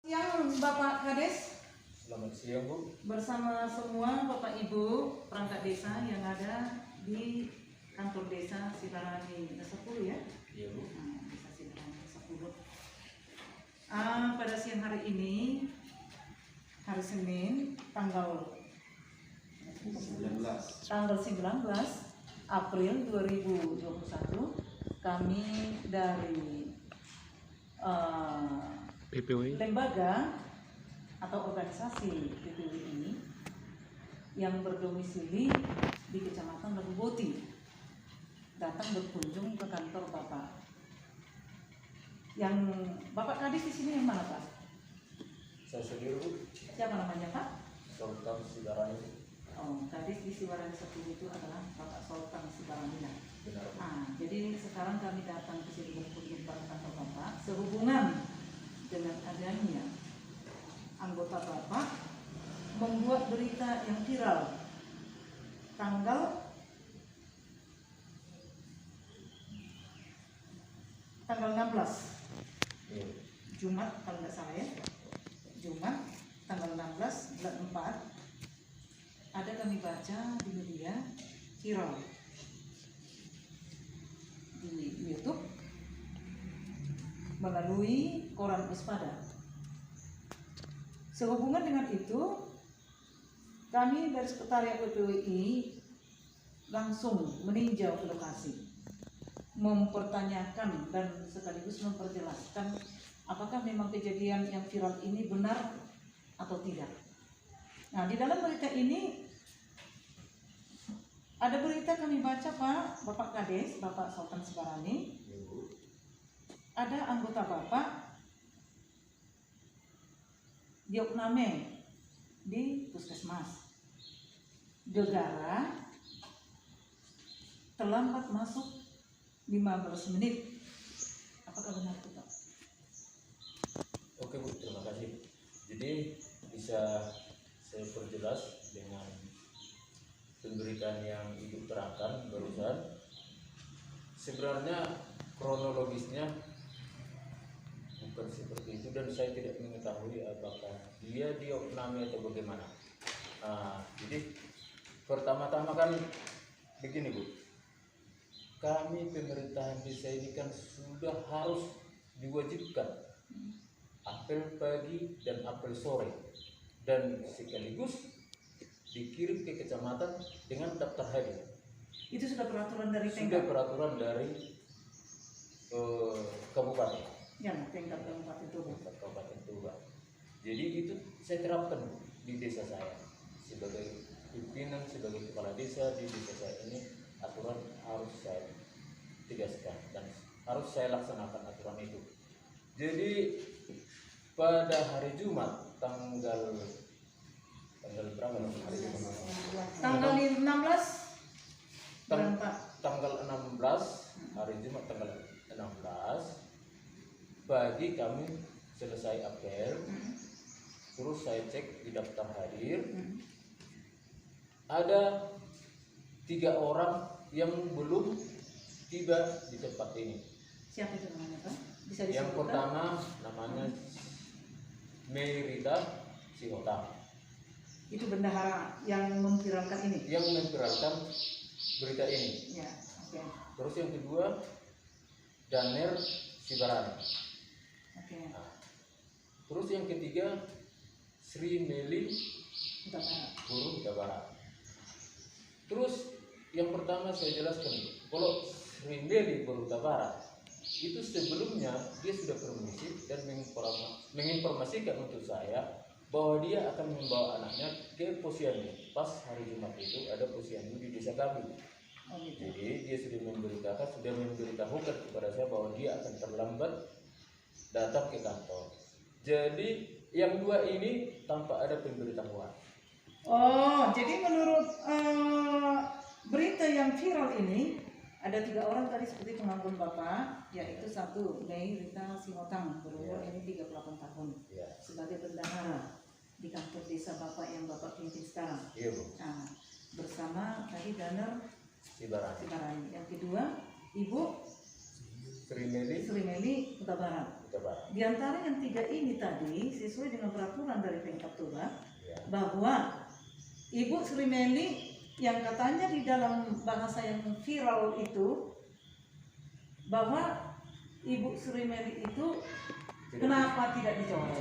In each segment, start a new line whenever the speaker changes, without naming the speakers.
Siang Bapak Kades.
Selamat siang Bu.
Bersama semua Bapak Ibu perangkat desa yang ada di kantor desa Sibarani Desa 10 ya.
Iya Bu.
Desa Sibarani Desa 10. Pada siang hari ini, hari Senin, tanggal 19 April 2021, kami dari
PPW
lembaga atau organisasi PPW ini yang berdomisili di Kecamatan Leguboti datang berkunjung ke kantor Bapak. Yang Bapak Kadis di sini yang mana Pak?
Saya sendiri Bu.
Siapa namanya Pak?
Sultan Sibarani.
Oh, Kadis di Sibarani 1 itu adalah Bapak Sultan Sibarani.
Benar Bu.
Jadi sekarang kami datang ke sini berkunjung ke kantor Bapak sehubungan dengan adanya anggota Bapak membuat berita yang viral tanggal 16
Iya.
Jumat kalau nggak salah ya, Jumat tanggal 16 bulan 4 ada kami baca di media viral di YouTube melalui koran Waspada. Sehubungan dengan itu, kami dari Sekretariat PPWI langsung meninjau ke lokasi, mempertanyakan dan sekaligus memperjelaskan apakah memang kejadian yang viral ini benar atau tidak. Nah, di dalam berita ini ada berita kami baca Pak, Bapak Kades, Bapak Sultan Sibarani,
Iya Bu.
ada anggota Bapak diopname di puskesmas gegara terlambat masuk 15 menit. Apakah benar itu Pak?
Oke Bu, terima kasih. Jadi bisa saya perjelas dengan pemberitaan yang Ibu terangkan barusan. Sebenarnya kronologisnya bukan seperti itu dan saya tidak mengetahui apakah dia diopname atau bagaimana. Jadi pertama-tama kan begini Bu, kami pemerintahan desa ini kan sudah harus diwajibkan apel pagi dan apel sore dan sekaligus dikirim ke kecamatan dengan daftar hadir.
Itu sudah peraturan dari
Sudah
tingkat
peraturan dari kabupaten.
yang tingkat kabupaten itu.
Kabupaten Tuba. Jadi itu saya terapkan di desa saya sebagai pimpinan, sebagai kepala desa di desa saya ini. Aturan harus saya tegaskan dan harus saya laksanakan aturan itu. Jadi pada hari Jumat tanggal berapa hari Jumat?
Tanggal 16 berapa?
Tanggal 16 hari Jumat tanggal 16 pagi kami selesai apel, terus saya cek di daftar hadir, ada 3 orang yang belum tiba di tempat ini.
Siapa itu namanya Pak? Bisa
Yang
disebutkan?
pertama namanya Merita Sihota,
Itu bendahara yang memviralkan ini.
yang memviralkan berita ini.
Ya, oke.
Terus yang kedua Daner Sibarani.
Oke.
Nah, terus yang ketiga Sri Meli
Kita Barat.
Guru Huta Barat. Terus yang pertama saya jelaskan, kalau Sri Meli Guru Huta Barat itu sebelumnya dia sudah permisi dan menginformasikan untuk saya bahwa dia akan membawa anaknya ke posyandu. Pas hari Jumat itu ada posyandu di desa kami.
Oh, gitu.
Jadi dia sudah memberitahukan kepada saya bahwa dia akan terlambat datang ke kantor. Jadi yang 2 ini tanpa ada pemberitahuan.
Oh, jadi menurut berita yang viral ini ada 3 orang tadi seperti pengakuan Bapak, yaitu 1 Merita Sihotang berumur ini 38 tahun
Ya.
sebagai bendahara di kantor desa Bapak yang Bapak pimpin sekarang.
Iya Bu.
Nah, bersama tadi Daner
Sibarani.
Sibarani. Yang kedua Ibu
Sri Meli
Sri Meli Huta Barat.
Huta Barat.
Di antara yang 3 ini tadi sesuai dengan peraturan dari Pemkaptura
Ya.
bahwa Ibu Sri Meli yang katanya di dalam bahasa yang viral itu bahwa Ibu Sri Meli itu kenapa tidak dicoret?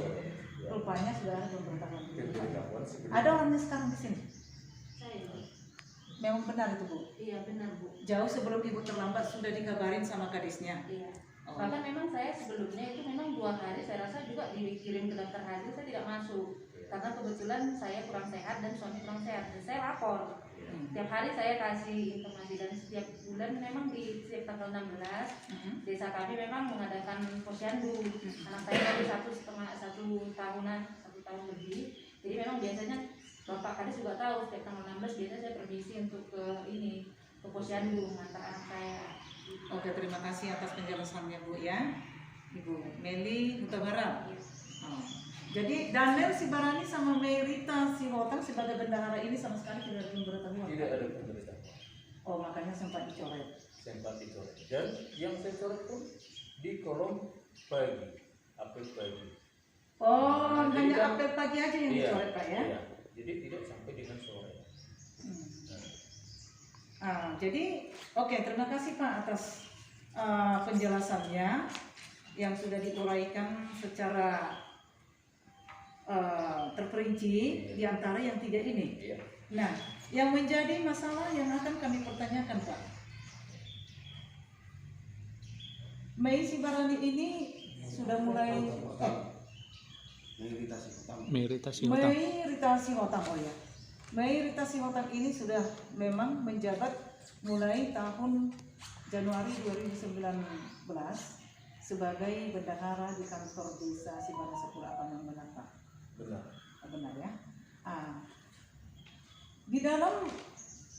Ya.
Rupanya sudah ada pemberitahuan.
Pemberitahuan sebelum-
Ada orangnya sekarang di sini.
Saya, Bu.
Memang benar itu, Bu.
Iya benar, Bu.
Jauh sebelum Ibu terlambat sudah dikabarin sama kadisnya.
Iya.
Oh.
Bahkan memang saya sebelumnya itu memang 2 hari saya rasa juga dikirim ke daftar haji, saya tidak masuk karena kebetulan saya kurang sehat dan suami kurang sehat. Dan saya lapor. Setiap hari saya kasih informasi dan setiap bulan memang di setiap tanggal 16 desa kami memang mengadakan posyandu. Anak saya baru 1 tahun lebih. Jadi memang biasanya Bapak Kadis juga tahu setiap tanggal 16 biasanya saya permisi untuk ke posyandu mengantar anak saya.
Oke, terima kasih atas penjelasannya, Bu ya. Ibu Meli Huta Barat. Oh. Jadi Daniel Sibarani sama Merita Sihotang sebagai bendahara ini sama sekali tidak ada pemberitahuan.
Tidak ada pemberitahuan.
Oh, makanya sempat dicoret.
Sempat dicoret. Dan yang saya coret pun di kolom pagi, apel pagi.
Oh,
Jadi
hanya
kan-
apel pagi aja yang
Iya,
dicoret, Pak ya?
iya. Jadi tidak sampai dengan sore.
Hmm.
Nah,
Jadi, oke, terima kasih Pak atas penjelasannya yang sudah diuraikan secara terperinci di antara yang 3 ini.
iya.
Nah, yang menjadi masalah yang akan kami pertanyakan, Pak. Mei Sibarani ini sudah mulai
Merita Sihotang.
Mei Rita Sihotang, oh ya. Mei Rita Sihotang ini sudah memang menjabat mulai tahun Januari 2019 sebagai bendahara di kantor desa Sibana Sepura Panang, benar Pak?
Benar.
Benar ya. Di dalam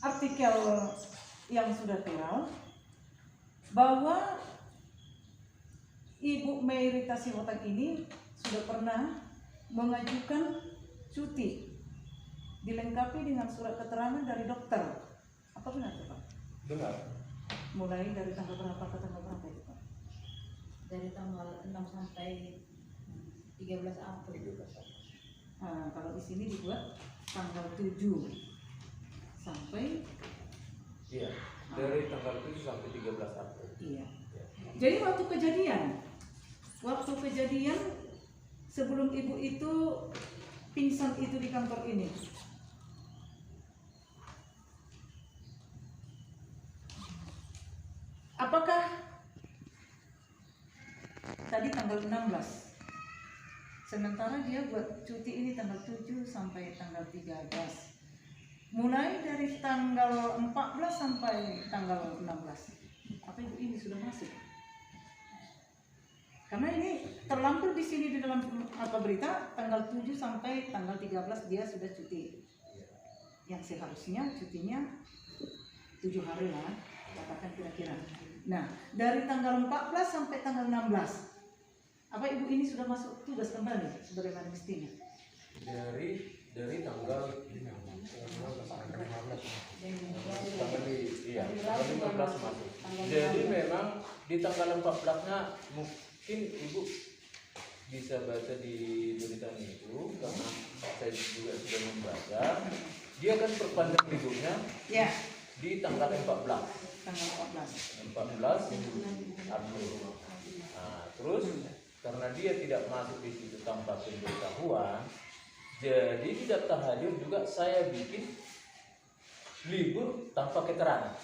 artikel yang sudah viral bahwa Ibu Mei Rita Sihotang ini sudah pernah mengajukan cuti dilengkapi dengan surat keterangan dari dokter. Apa benar itu, Pak?
Benar.
Mulai dari tanggal berapa ke tanggal berapa itu, Pak?
Dari tanggal 6 sampai 13 April.
13 April.
Kalau di sini dibuat tanggal 7 sampai
Iya. Dari tanggal 7 sampai 13 April.
iya.
Ya.
Jadi waktu kejadian sebelum ibu itu pingsan itu di kantor ini, apakah tadi tanggal 16, sementara dia buat cuti ini tanggal 7 sampai tanggal 13, mulai dari tanggal 14 sampai tanggal 16, apa ibu ini sudah masuk? Karena ini terlampir di sini di dalam berita tanggal 7 sampai tanggal 13 dia sudah cuti. Yang seharusnya cutinya 7 hari lah, katakan kira-kira. Nah, dari tanggal 14 sampai tanggal 16, apa ibu ini sudah masuk tugas kembali sebagaimana mestinya?
Dari tanggal 15 masuk. Jadi memang di tanggal 14-nya mungkin ibu bisa baca di beritanya itu karena saya juga sudah membaca. Dia kan perpanjang liburnya
Ya,
di tanggal 14
tanggal 14.
April. Nah, terus karena dia tidak masuk di situ tanpa pemberitahuan, jadi di daftar hadir juga saya bikin libur tanpa keterangan.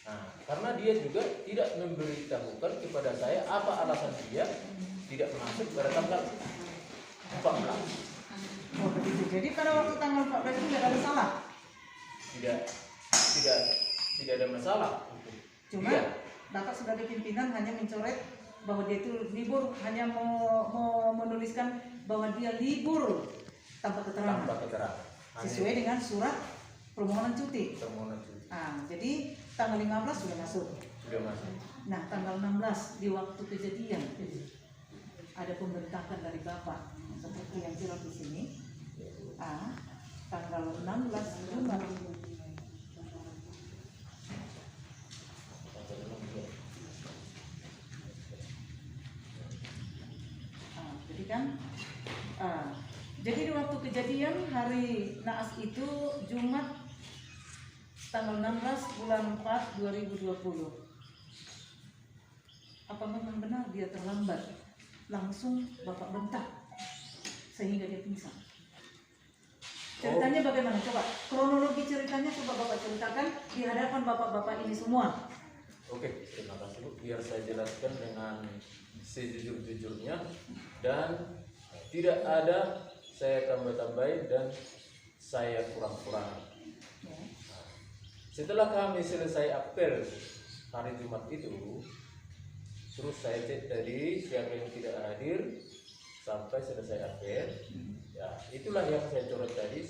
Nah, karena dia juga tidak memberitahukan kepada saya apa alasan dia tidak masuk pada tanggal 14.
Oh begitu. Jadi pada waktu tanggal 14 itu tidak ada salah.
Tidak ada masalah.
Cuma
Iya.
Bapak sebagai pimpinan hanya mencoret bahwa dia itu libur, hanya mau menuliskan bahwa dia libur tanpa keterangan
Tanpa keterangan.
sesuai dengan surat permohonan cuti.
Permohonan cuti.
Jadi tanggal 15 sudah masuk.
Sudah masuk.
Nah, tanggal 16 di waktu kejadian ada pemberitahuan dari Bapak seperti yang viral di sini. Tanggal 16 Juni. kejadian hari naas itu Jumat tanggal 16 bulan 4 2020. Apa memang benar dia terlambat? Langsung Bapak bentak sehingga dia pingsan. Ceritanya bagaimana? Coba kronologi ceritanya coba Bapak ceritakan di hadapan bapak-bapak ini semua.
Oke, terima kasih Bu. Biar saya jelaskan dengan sejujur-jujurnya dan tidak ada saya tambah-tambahin dan saya kurang-kurang.
Ya.
Setelah kami selesai apel hari Jumat itu, terus saya cek tadi siapa yang tidak hadir sampai selesai apel. Ya, itulah yang saya coret tadi.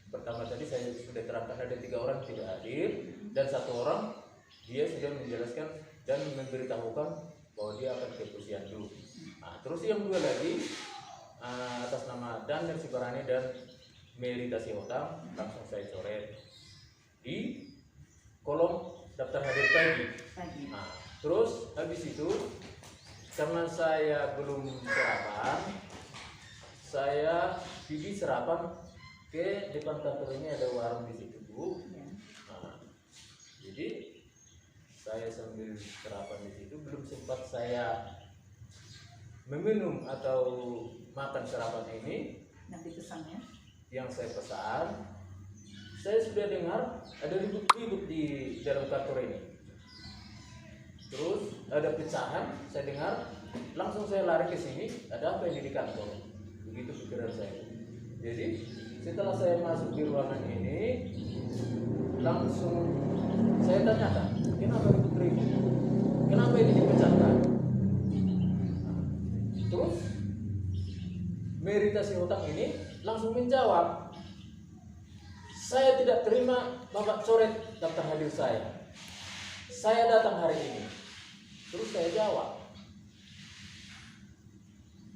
Pertama tadi saya sudah terangkan ada 3 orang tidak hadir dan 1 orang dia sudah menjelaskan dan memberitahukan bahwa dia akan ke Posyandu. Nah, terus yang 2 lagi atas nama Daniel Sibarani dan Merita Sihotang langsung saya coret di kolom daftar hadir pagi. Nah, terus habis itu karena saya belum sarapan, saya pergi sarapan ke depan kantor ini, ada warung di situ Bu. Nah, jadi saya sambil sarapan di situ belum sempat saya meminum atau makan sarapan ini
Yang dipesannya.
yang saya pesan. Saya sudah dengar ada ribut-ribut di dalam kantor ini. Terus ada pecahan, saya dengar, langsung saya lari ke sini. Ada apa ini di kantor? Begitu pikiran saya. Jadi setelah saya masuk di ruangan ini, langsung saya tanyakan, kenapa ribut-ribut? Kenapa ini dipecahkan? Terus Merita Sihotang ini langsung menjawab, saya tidak terima Bapak coret daftar hadir saya. Saya datang hari ini. Terus saya jawab,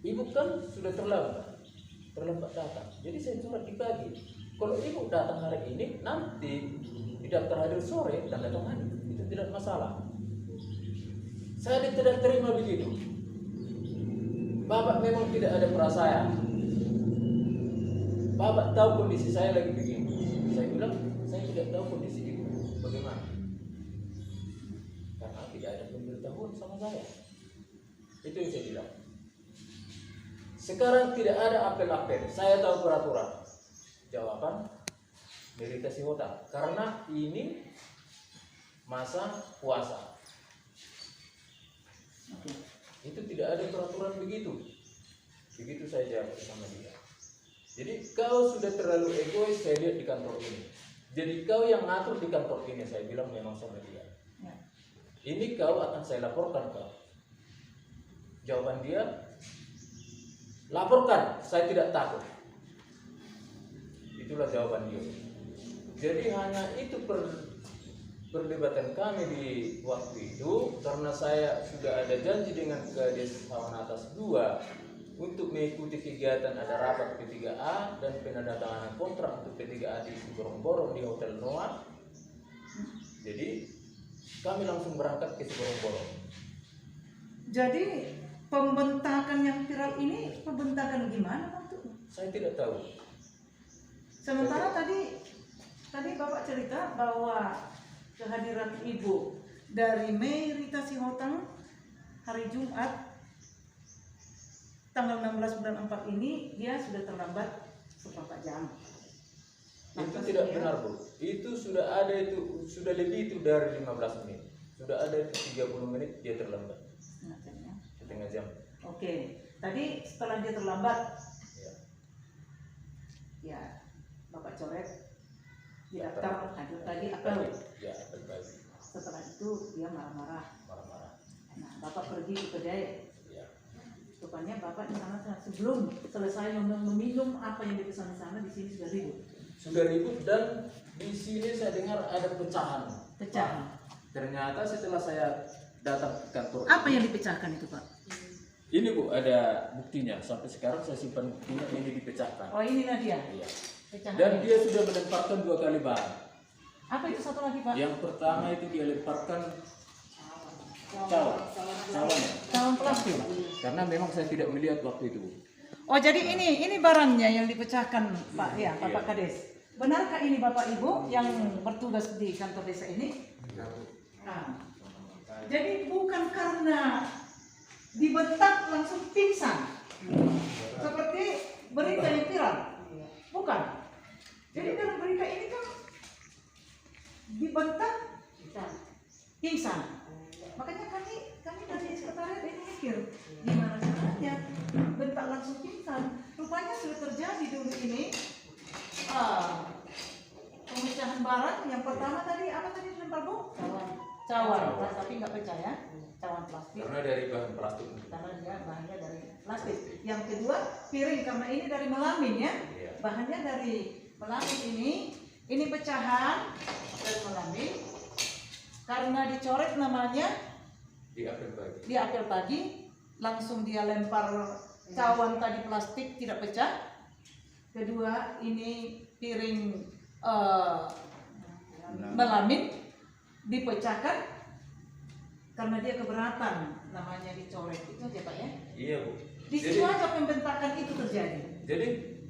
Ibu kan sudah terlambat datang. Jadi saya coret di pagi. Kalau Ibu datang hari ini, nanti di daftar hadir sore dan datang hari. Itu tidak masalah. Saya tidak terima begitu. Bapak memang tidak ada perasaan. Bapak tahu kondisi saya lagi begini. Saya bilang, saya tidak tahu kondisi Ibu bagaimana. Karena tidak ada pemberitahuan sama saya. Itu yang saya bilang. Sekarang tidak ada apel-apel. Saya tahu peraturan. Jawaban Merita Sihotang. Karena ini masa puasa. Itu tidak ada peraturan begitu. Begitu saya jawab sama dia. Jadi kau sudah terlalu egois, saya lihat di kantor ini. Jadi kau yang ngatur di kantor ini, saya bilang memang sama dia. Ini kau akan saya laporkan kau. Jawaban dia, laporkan, saya tidak takut. Itulah jawaban dia. Jadi hanya itu perdebatan kami di waktu itu, karena saya sudah ada janji dengan Kades Hawan Atas 2 untuk mengikuti kegiatan ada rapat P3A dan penandatanganan kontrak untuk P3A di Siborong-Borong di Hotel Noah. Jadi kami langsung berangkat ke Siborong-Borong.
Jadi pembentakan yang viral ini pembentakan gimana Pak?
Saya tidak tahu.
Sementara tadi Bapak cerita bahwa kehadiran Ibu dari Merita Sihotang hari Jumat tanggal 16 bulan 4 ini dia sudah terlambat seperempat jam.
Itu tidak benar Bu. Itu sudah ada, itu sudah lebih itu dari 15 menit. Sudah ada itu 30 menit dia terlambat. Setengah jam.
Oke. Tadi setelah dia terlambat,
Ya.
ya Bapak coret di daftar hadir tadi apel.
Ya, apel pagi.
Setelah itu dia marah-marah.
Marah-marah.
Nah, Bapak pergi ke kedai.
Ya.
Rupanya Bapak di sana sebelum selesai meminum apa yang dipesan di sana, di sini sudah ribut.
Sudah ribut dan di sini saya dengar ada pecahan.
Pecahan.
Ternyata setelah saya datang ke kantor.
Apa yang dipecahkan itu Pak?
Ini Bu, ada buktinya. Sampai sekarang saya simpan buktinya, ini dipecahkan.
Oh inilah dia.
Iya.
Pecahan.
Dan dia sudah melemparkan 2 kali bahan.
Apa itu satu lagi Pak?
Yang pertama itu dia lemparkan cawan
Cawan plastik.
karena memang saya tidak melihat waktu itu.
Oh jadi ini barangnya yang dipecahkan Pak ya Bapak
Iya.
Kades. Benarkah ini Bapak Ibu yang bertugas di kantor desa ini? Nah, jadi bukan karena dibentak langsung pingsan seperti berita yang viral, bukan. Jadi dalam berita ini kan dibentak pingsan. Makanya kami dari sekretariat ini mikir gimana caranya bentak langsung pingsan. Rupanya sudah terjadi dulu ini pemecahan barang. Yang pertama tadi apa tadi lempar Bu? Cawan, tapi nggak percaya cawan plastik.
Karena dari bahan plastik.
Karena dia bahannya dari plastik. Yang kedua piring, karena ini dari melamin ya.
Iya.
Bahannya dari melamin ini pecahan dari melamin. Karena dicoret namanya
Di
apel pagi, langsung dia lempar cawan tadi plastik tidak pecah. Kedua ini piring melamin dipecahkan karena dia keberatan namanya dicoret. Itu aja Pak ya.
Iya Bu.
Di situ aja pembentakan itu terjadi.
Jadi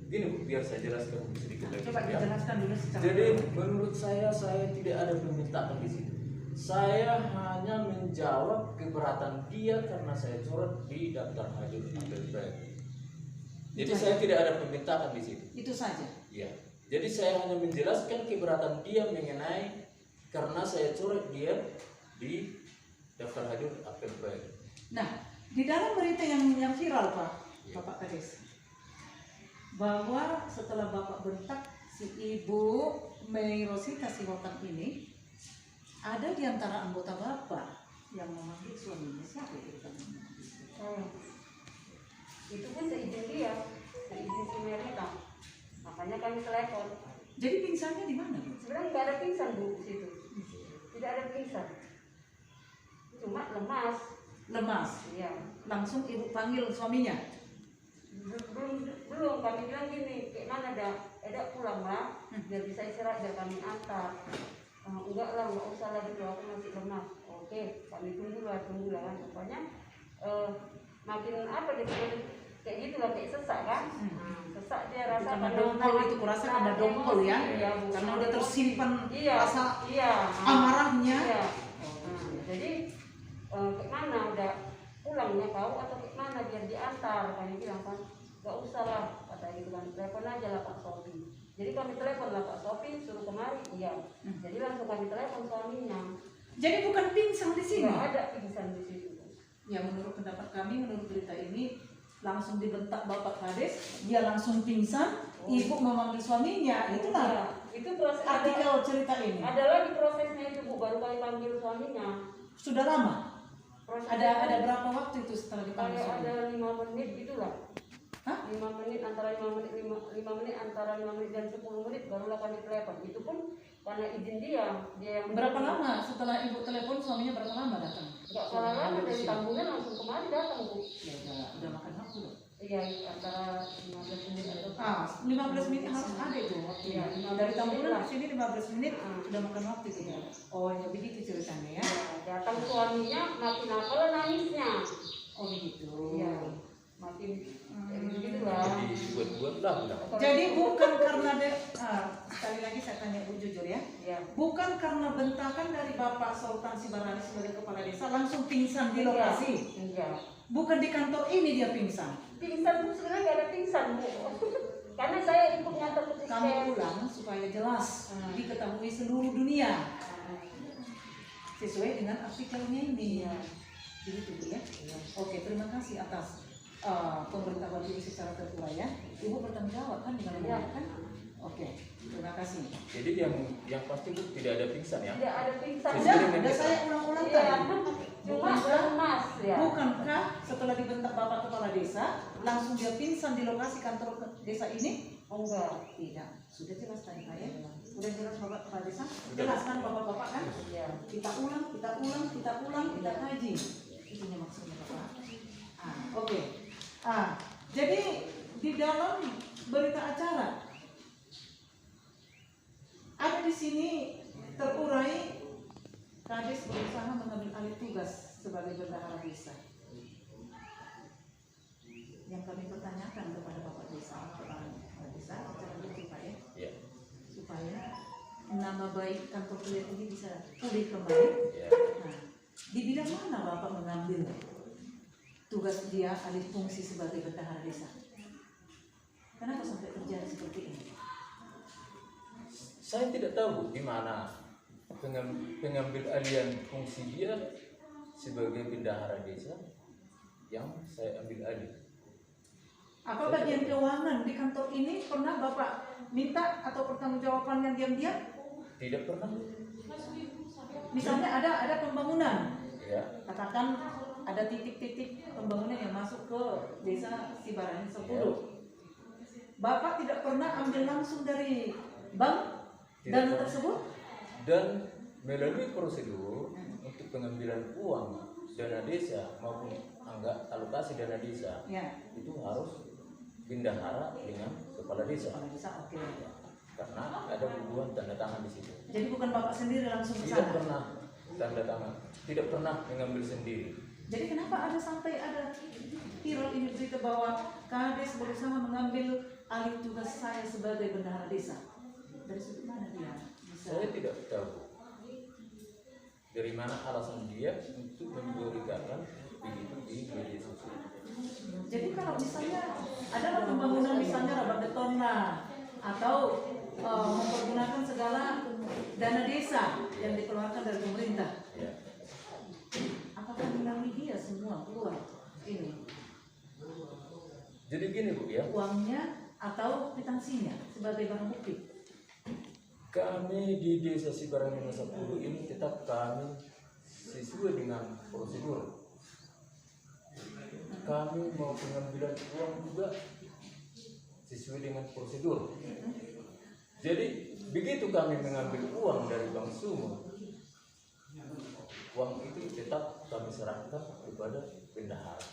gini Bu, biar saya jelaskan sedikit lagi.
Coba
ya.
dijelaskan dulu secara
Jadi menurut saya tidak ada pembentakan di situ. Saya hanya menjawab keberatan dia karena saya coret di daftar hadir apel pagi. Jadi saya tidak ada pembentakan di situ.
itu saja.
Ya. Jadi saya hanya menjelaskan keberatan dia mengenai karena saya coret dia di daftar hadir apel pagi.
Nah, di dalam berita yang viral Pak,
Iya.
Bapak Kades, bahwa setelah Bapak bentak si Ibu Mei Rosita Sihotan ini, ada di antara anggota Bapak yang memanggil suaminya. Siapa itu?
Itu pun seizin dia, seizin si Merita. Makanya kami telepon.
Jadi pingsannya di mana Bu?
Sebenarnya nggak ada pingsan Bu di situ. Tidak ada pingsan. Cuma lemas.
Lemas.
Iya.
Langsung Ibu panggil suaminya.
Belum kami bilang gini, kayak mana ada pulang lah, biar bisa istirahat, biar kami antar. Enggak lah, enggak usah lagi tuh, aku masih lemas. Oke, kami tunggu lah kan. Pokoknya makin apa gitu, kayak gitu lah, kayak sesak kan. Sesak dia rasa
Karena dongkol itu, kurasa karena dongkol ya.
Iya, Bu.
Karena udah tersimpan
Iya,
rasa
iya.
amarahnya.
Iya. Jadi kayak mana udah pulangnya kau atau kayak mana biar diantar, kami bilang kan nggak usah lah kata gitu kan, telepon aja lah Pak Sofi. Jadi kami telepon lah Pak Sofi suruh kemari, iya. Jadi langsung kami telepon suaminya.
Jadi bukan pingsan di sini.
Nggak ada pingsan di situ.
Ya menurut pendapat kami, menurut berita ini langsung dibentak Bapak Kades, dia langsung pingsan, Ibu memanggil suaminya.
Iya,
Itulah
itu proses
artikel cerita ini.
ada lagi prosesnya itu Bu, baru kami panggil suaminya.
Sudah lama.
Proses
Ada berapa waktu itu setelah dipanggil
kayak
suaminya?
ada 5 menit gitulah.
Hah?
5 menit antara 5 menit antara 5 menit dan 10 menit barulah kami telepon. Itu pun karena izin dia yang
Berapa lama setelah Ibu telepon suaminya berapa lama datang?
nggak salah lama dari Tambunan langsung kemari datang Bu.
Ya udah makan waktu loh.
Iya antara 15 menit atau
15 menit harus ada itu waktunya.
Iya,
Dari
15
Tambunan
menit
ke sini 15 menit
Ah.
udah makan waktu itu ya. Oh ya begitu ceritanya ya.
datang suaminya makin apa lah nangisnya.
Oh begitu.
Iya makin kayak gitu lah.
Jadi buat-buat lah.
Jadi bukan karena sekali lagi saya tanya Bu jujur ya.
Iya.
Bukan karena bentakan dari Bapak Sultan Sibarani sebagai kepala desa langsung pingsan di lokasi.
Enggak.
Bukan di kantor ini dia pingsan.
Pingsan Bu sebenarnya nggak ada pingsan Bu. Karena saya ikut ngantar ke
Kamu ulang supaya jelas diketahui seluruh dunia sesuai dengan artikelnya ini.
Iya.
Begitu Bu ya. Oke, terima kasih atas pemberitahuan Ibu secara tertulis ya. Ibu bertanggung jawab kan dengan
Iya.
kan? Oke, terima kasih.
Jadi yang pasti Bu tidak ada pingsan ya.
Tidak ada pingsan.
Sudah saya ulang-ulang
Iya.
tadi.
Cuma lemas ya.
Bukankah setelah dibentak Bapak Kepala Desa langsung dia pingsan di lokasi kantor desa ini?
Oh, enggak.
Tidak, sudah jelas tadi Pak ya. Sudah jelas Bapak Kepala Desa. Jelaskan Bapak-bapak kan?
Iya.
Kita ulang, kita kaji. Itunya maksudnya Bapak. Oke. Jadi di dalam berita acara ada di sini terurai Kades berusaha mengambil alih tugas sebagai bendahara desa. yang kami pertanyakan kepada Bapak Desa, Kepala Desa secara lucu Pak ya,
Ya.
supaya nama baik kantor kelihatan ini bisa pulih kembali.
Ya.
Nah, di bidang mana Bapak mengambil tugas dia alih fungsi sebagai bendahara desa? Kenapa sampai terjadi seperti ini?
Saya tidak tahu di mana pengambil alihan fungsi dia sebagai bendahara desa yang saya ambil alih.
Apa bagian keuangan di kantor ini pernah Bapak minta atau pertanggungjawaban yang diam-diam?
Tidak pernah.
Misalnya ada pembangunan,
Ya.
katakan ada titik-titik pembangunan yang masuk ke desa Sibarani 10. Bapak tidak pernah ambil langsung dari bank
Tidak
dana
pernah.
tersebut?
Dan melalui prosedur untuk pengambilan uang dana desa maupun alokasi dana desa
Ya,
itu harus bendahara dengan kepala desa.
kepala desa, oke.
Karena ada hubungan tanda tangan di situ.
Jadi bukan Bapak sendiri langsung ke
Tidak
sana?
pernah tanda tangan, tidak pernah mengambil sendiri.
Jadi kenapa sampai ada viral ini berita bahwa Kades berusaha mengambil alih tugas saya sebagai bendahara desa? Dari sudut mana dia bisa?
Saya tidak tahu dari mana alasan dia untuk memberitakan begitu di media sosial.
Jadi kalau misalnya adalah pembangunan misalnya rabat beton lah, atau mempergunakan segala dana desa yang dikeluarkan dari pemerintah,
Ya.
apakah melalui dia semua keluar ini
Jadi gini Bu ya,
uangnya atau kwitansinya sebagai barang bukti?
kami di Desa Sibarani 10 ini tetap kami sesuai dengan prosedur. Kami mau pengambilan uang juga sesuai dengan prosedur. Jadi begitu kami mengambil uang dari Bank Sumur, uang itu tetap kami serahkan kepada bendahara.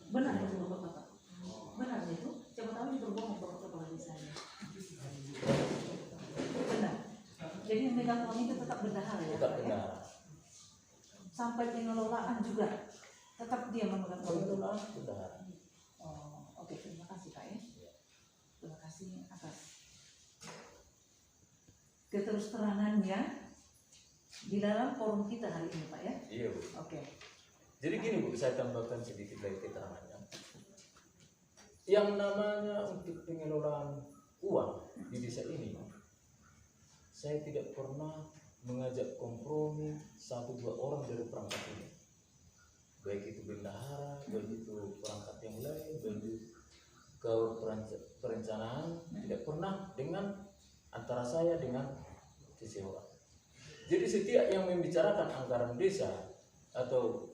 Benar itu Bapak? Benar itu? Siapa tahu ini berbohong Bapak kepala desanya. Benar. Jadi yang megang uang itu tetap bendahara ya?
Tetap
Pak, ya?
bendahara.
Sampai pengelolaan juga tetap dia memegang uang itu.
Pengelolaan bendahara.
Oh, oke, terima kasih Pak ya. Terima kasih atas keterus-terangannya di dalam forum kita hari ini Pak ya.
Iya Bu.
Oke.
Jadi gini Bu, saya tambahkan sedikit lagi keterangannya. Yang namanya untuk pengelolaan uang di desa ini, saya tidak pernah mengajak kompromi 1-2 orang dari perangkat ini. Baik itu bendahara, baik itu perangkat yang lain, baik itu gaur perencanaan, tidak pernah dengan antara saya dengan seseorang. Jadi setiap yang membicarakan anggaran desa atau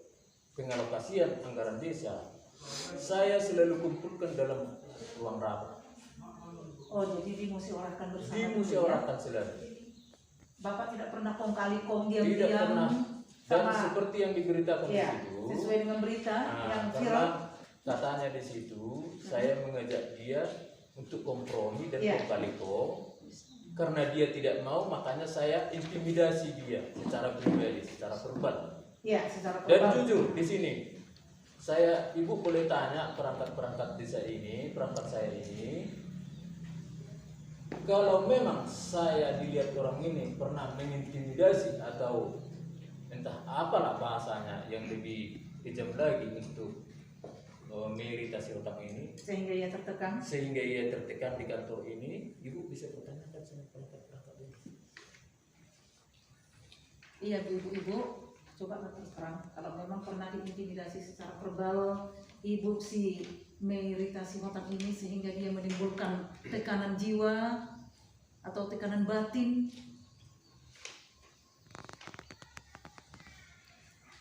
pengalokasian anggaran desa, saya selalu kumpulkan dalam ruang rapat.
Oh, jadi dimusyawarahkan bersama.
Dimusyawarahkan selalu.
Bapak tidak pernah kong kali kong
Tidak
diam-diam
pernah. Dan
sama
seperti yang diberitakan
ya,
di situ,
sesuai dengan berita yang
karena
viral.
katanya di situ, saya mengajak dia untuk kompromi dan
Ya.
kong kali kong. Karena dia tidak mau, makanya saya intimidasi dia secara pribadi, secara verbal.
Ya, secara
Dan
verbal.
jujur di sini, ibu boleh tanya perangkat-perangkat desa ini, perangkat saya ini, kalau memang saya dilihat orang ini pernah mengintimidasi atau entah apalah bahasanya yang lebih kejam lagi untuk mengiritasi otak ini,
Sehingga ia tertekan.
sehingga ia tertekan di kantor ini, ibu bisa pertanyakan sama perangkat-perangkat ini.
Iya, ibu-ibu, coba terus terang. Kalau memang pernah diintimidasi secara verbal, ibu si mengiritasi otak ini sehingga dia menimbulkan tekanan jiwa atau tekanan batin.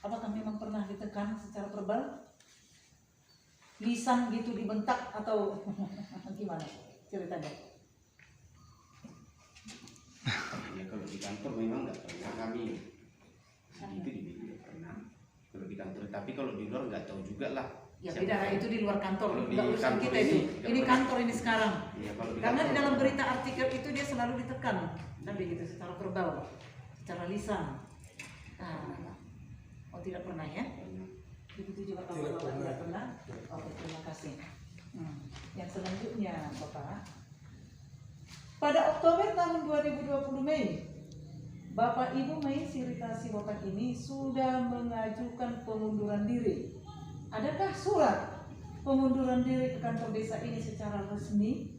Apakah memang pernah ditekan secara verbal? Lisan gitu dibentak atau gimana ceritanya?
Ya kalau di kantor memang nggak pernah kami itu tidak pernah kalau di kantor, tapi kalau di luar nggak tahu juga lah.
Ya
Siapa
beda,
tahu.
itu di luar kantor,
Kalau di
nggak urusan
kantor
kita
ini
itu.
nggak
Ini
pernah.
kantor ini sekarang.
Iya, kalau di
Karena di
kantor
dalam
nggak
berita artikel itu dia selalu ditekan, tadi gitu secara verbal, secara lisan. Nah, oh tidak pernah ya?
pernah.
Begitu juga Bapak-Bapak tidak pernah? Oke, terima kasih. Yang selanjutnya Bapak, pada Oktober tahun 2020 Mei, Bapak Ibu Mei Sirita Sihotan ini sudah mengajukan pengunduran diri. Adakah surat pengunduran diri ke kantor desa ini secara resmi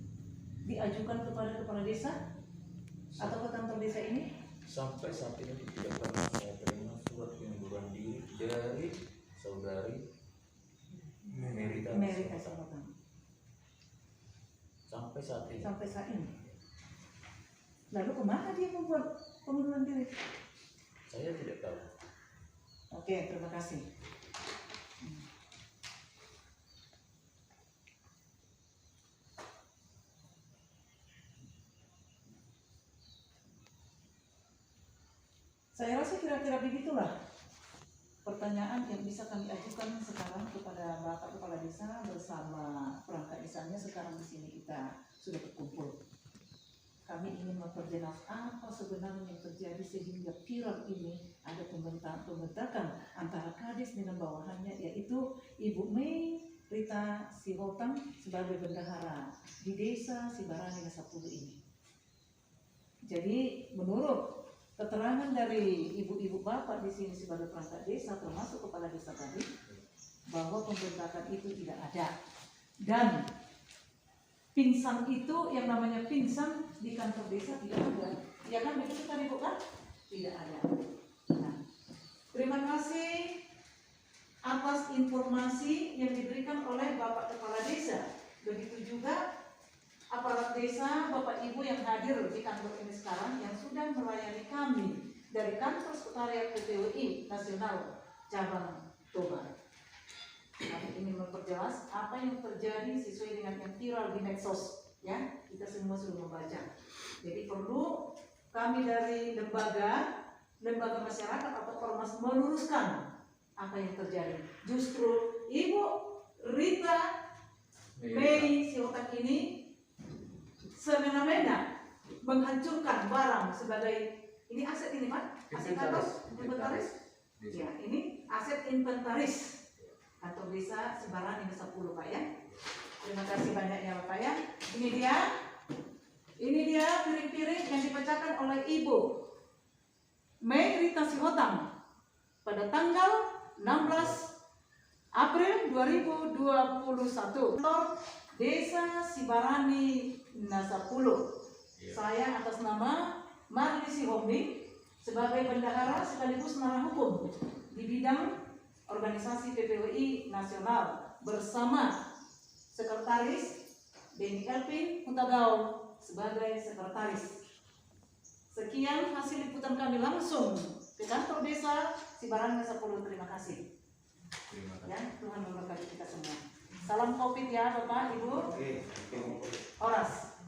diajukan kepada kepala desa atau ke kantor desa ini?
Sampai saat ini tidak pernah saya terima surat pengunduran diri dari saudari Merita
Sihotan.
sampai saat ini.
Sampai saat ini. Lalu kemana dia membuat pengunduran diri?
Saya tidak tahu.
Oke, terima kasih. Saya rasa kira-kira begitulah pertanyaan yang bisa kami ajukan sekarang kepada Bapak Kepala Desa bersama perangkat desanya. Sekarang di sini kita sudah berkumpul. Kami ingin memperjelas apa sebenarnya yang terjadi sehingga viral ini ada pembentakan antara Kades dengan bawahannya, yaitu Ibu Mei Rita Sihotan sebagai bendahara di desa Sibarani Desa 10 ini. Jadi menurut keterangan dari ibu-ibu bapak di sini sebagai perangkat desa termasuk kepala desa tadi, bahwa pembentakan itu tidak ada, dan pingsan itu yang namanya pingsan di kantor desa tidak ada. Ya kan begitu tadi Bu kan? Tidak ada. Nah, terima kasih atas informasi yang diberikan oleh Bapak Kepala Desa. Begitu juga aparat desa, Bapak Ibu yang hadir di kantor ini sekarang yang sudah melayani kami dari kantor sekretariat PTWI Nasional Cabang Toba. Kami ingin memperjelas apa yang terjadi sesuai dengan yang viral di medsos, ya, kita semua sudah membaca. Jadi perlu kami dari lembaga masyarakat atau ormas meluruskan apa yang terjadi. Justru Ibu Rita Mei Sihotan ini semena-mena menghancurkan barang sebagai ini aset ini Pak, aset atau inventaris? Ya, ini aset inventaris kantor desa Sibarani Desa 10 Pak ya. Terima kasih banyak ya Bapak ya. Ini dia piring-piring yang dipecahkan oleh Ibu Mei Rita Sihotan pada tanggal 16 April 2021 kantor Desa Sibarani Desa 10. Saya atas nama Marli Sihombing sebagai bendahara sekaligus narah hukum di bidang organisasi PPWI Nasional bersama Sekretaris Beni Elvin Hutagaul sebagai Sekretaris. Sekian hasil liputan kami langsung ke kantor desa Sibarani Desa 10. Terima kasih. Ya, Tuhan memberkati kita semua. Salam COVID ya Bapak Ibu.
Oke.
Horas.